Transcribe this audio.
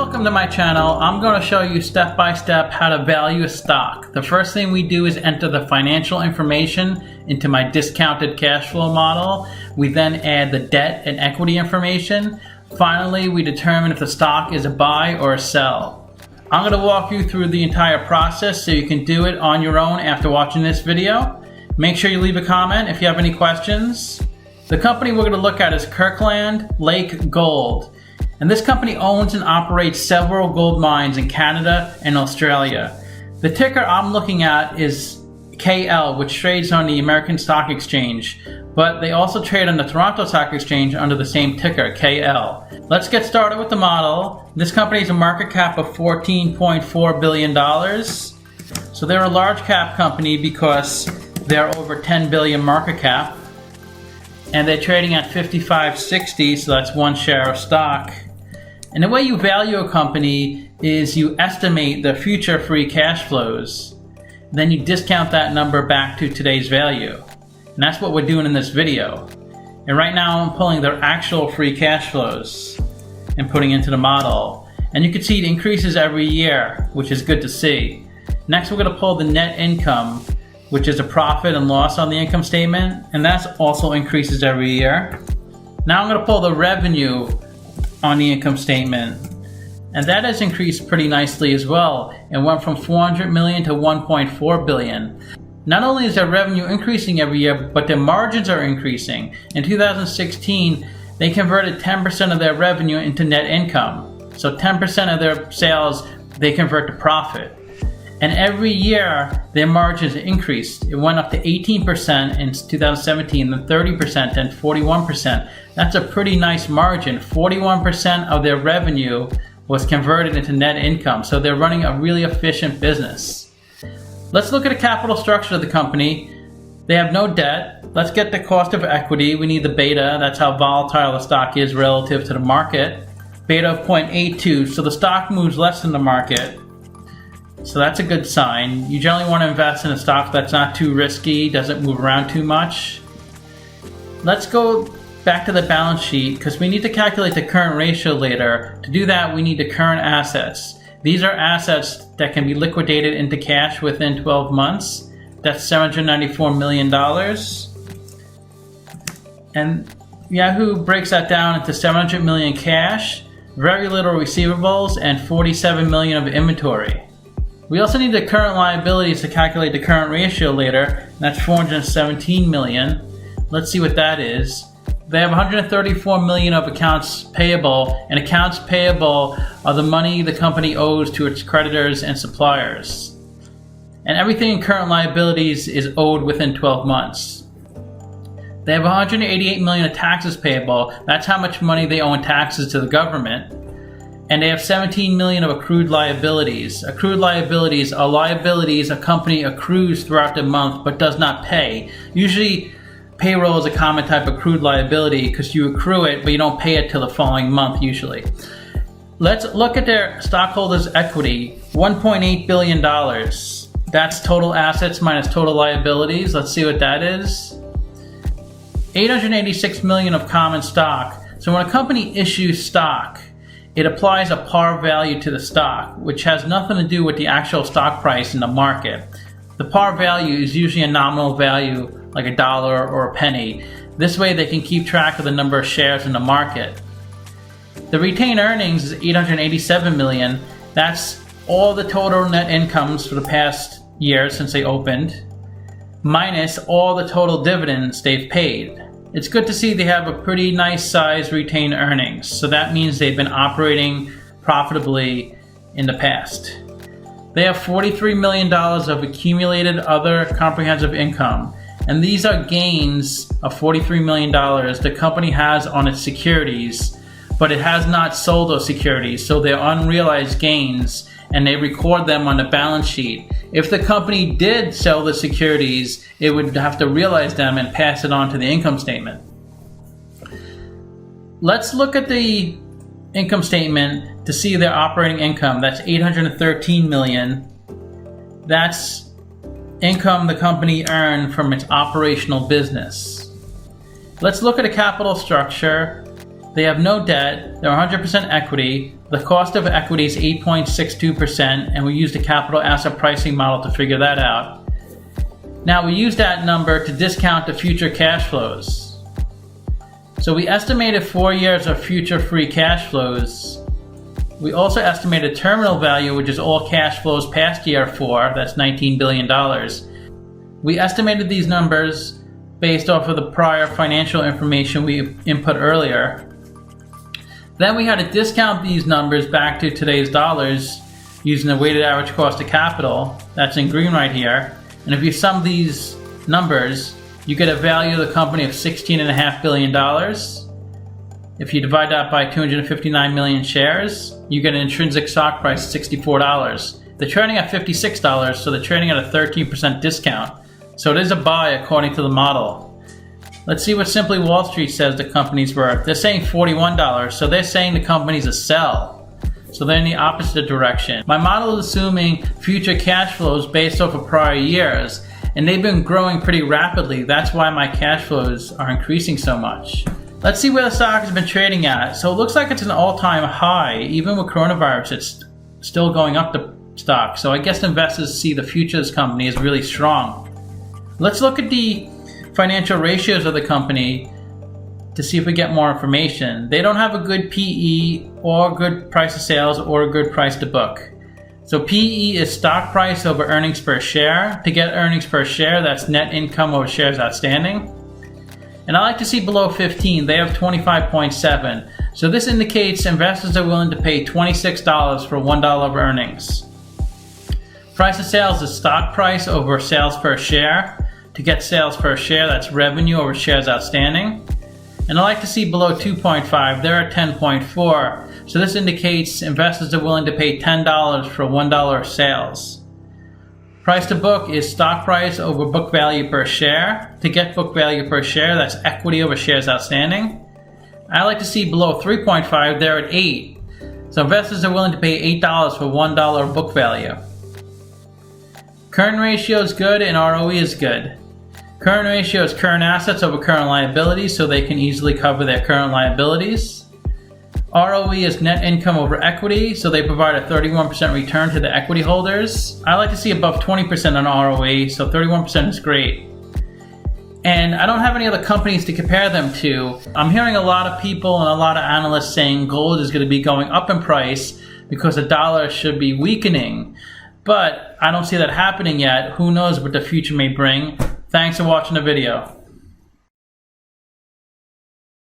Welcome to my channel. I'm going to show you step by step how to value a stock. The first thing we do is enter the financial information into my discounted cash flow model. We then add the debt and equity information. Finally, we determine if the stock is a buy or a sell. I'm going to walk you through the entire process so you can do it on your own after watching this video. Make sure you leave a comment if you have any questions. The company we're going to look at is Kirkland Lake Gold. And this company owns and operates several gold mines in Canada and Australia. The ticker I'm looking at is KL, which trades on the American Stock Exchange, but they also trade on the Toronto Stock Exchange under the same ticker, KL. Let's get started with the model. This company has a market cap of $14.4 billion. So they're a large cap company because they're over 10 billion market cap. And they're trading at $55.60, so that's one share of stock. And the way you value a company is you estimate the future free cash flows. Then you discount that number back to today's value. And that's what we're doing in this video. And right now I'm pulling their actual free cash flows and putting into the model. And you can see it increases every year, which is good to see. Next we're going to pull the net income, which is a profit and loss on the income statement, and that also increases every year. Now I'm going to pull the revenue on the income statement, and that has increased pretty nicely as well. It went from 400 million to 1.4 billion. Not only is their revenue increasing every year, but their margins are increasing. In 2016, they converted 10% of their revenue into net income. So 10% of their sales they convert to profit. And every year, their margins increased. It went up to 18% in 2017, then 30%, and 41%. That's a pretty nice margin. 41% of their revenue was converted into net income. So they're running a really efficient business. Let's look at the capital structure of the company. They have no debt. Let's get the cost of equity. We need the beta. That's how volatile the stock is relative to the market. Beta of 0.82. So the stock moves less than the market. So that's a good sign. You generally want to invest in a stock that's not too risky, doesn't move around too much. Let's go back to the balance sheet because we need to calculate the current ratio later. To do that, we need the current assets. These are assets that can be liquidated into cash within 12 months. That's $794 million. And Yahoo breaks that down into 700 million cash, very little receivables, and 47 million of inventory. We also need the current liabilities to calculate the current ratio later, and that's 417 million. Let's see what that is. They have 134 million of accounts payable, and accounts payable are the money the company owes to its creditors and suppliers. And everything in current liabilities is owed within 12 months. They have 188 million of taxes payable. That's how much money they owe in taxes to the government. And they have 17 million of accrued liabilities. Accrued liabilities are liabilities a company accrues throughout the month but does not pay. Usually payroll is a common type of accrued liability because you accrue it but you don't pay it till the following month usually. Let's look at their stockholders' equity, $1.8 billion. That's total assets minus total liabilities. Let's see what that is. 886 million of common stock. So when a company issues stock, it applies a par value to the stock, which has nothing to do with the actual stock price in the market. The par value is usually a nominal value, like $1 or a penny. This way they can keep track of the number of shares in the market. The retained earnings is 887 million. That's all the total net incomes for the past year since they opened, minus all the total dividends they've paid. It's good to see they have a pretty nice size retained earnings. So that means they've been operating profitably in the past. They have $43 million of accumulated other comprehensive income. And these are gains of $43 million the company has on its securities, but it has not sold those securities. So they're unrealized gains and they record them on the balance sheet. If the company did sell the securities, it would have to realize them and pass it on to the income statement. Let's look at the income statement to see their operating income. That's 813 million. That's income the company earned from its operational business. Let's look at a capital structure. They have no debt, they're 100% equity, The cost of equity is 8.62%, and we used a capital asset pricing model to figure that out. Now we use that number to discount the future cash flows. So we estimated 4 years of future free cash flows. We also estimated terminal value, which is all cash flows past year 4, that's $19 billion. We estimated these numbers based off of the prior financial information we input earlier. Then we had to discount these numbers back to today's dollars using the weighted average cost of capital. That's in green right here. And if you sum these numbers, you get a value of the company of $16.5 billion. If you divide that by 259 million shares, you get an intrinsic stock price of $64. They're trading at $56, so they're trading at a 13% discount. So it is a buy according to the model. Let's see what Simply Wall Street says the company's worth. They're saying $41, so they're saying the company's a sell. So they're in the opposite direction. My model is assuming future cash flows based off of prior years, and they've been growing pretty rapidly. That's why my cash flows are increasing so much. Let's see where the stock has been trading at. So it looks like it's an all-time high. Even with coronavirus, it's still going up the stock. So I guess investors see the future of this company is really strong. Let's look at the financial ratios of the company to see if we get more information. They don't have a good PE or good price of sales or a good price to book. So PE is stock price over earnings per share. To get earnings per share, that's net income over shares outstanding. And I like to see below 15. They have 25.7. So this indicates investors are willing to pay $26 for $1 of earnings. Price of sales is stock price over sales per share. To get sales per share, that's revenue over shares outstanding. And I like to see below 2.5. They're at 10.4. So this indicates investors are willing to pay $10 for $1 of sales. Price to book is stock price over book value per share. To get book value per share, that's equity over shares outstanding. I like to see below 3.5. They're at 8. So investors are willing to pay $8 for $1 book value. Current ratio is good and ROE is good. Current ratio is current assets over current liabilities, so they can easily cover their current liabilities. ROE is net income over equity, so they provide a 31% return to the equity holders. I like to see above 20% on ROE, so 31% is great. And I don't have any other companies to compare them to. I'm hearing a lot of people and a lot of analysts saying gold is going to be going up in price because the dollar should be weakening. But I don't see that happening yet. Who knows what the future may bring. Thanks for watching the video.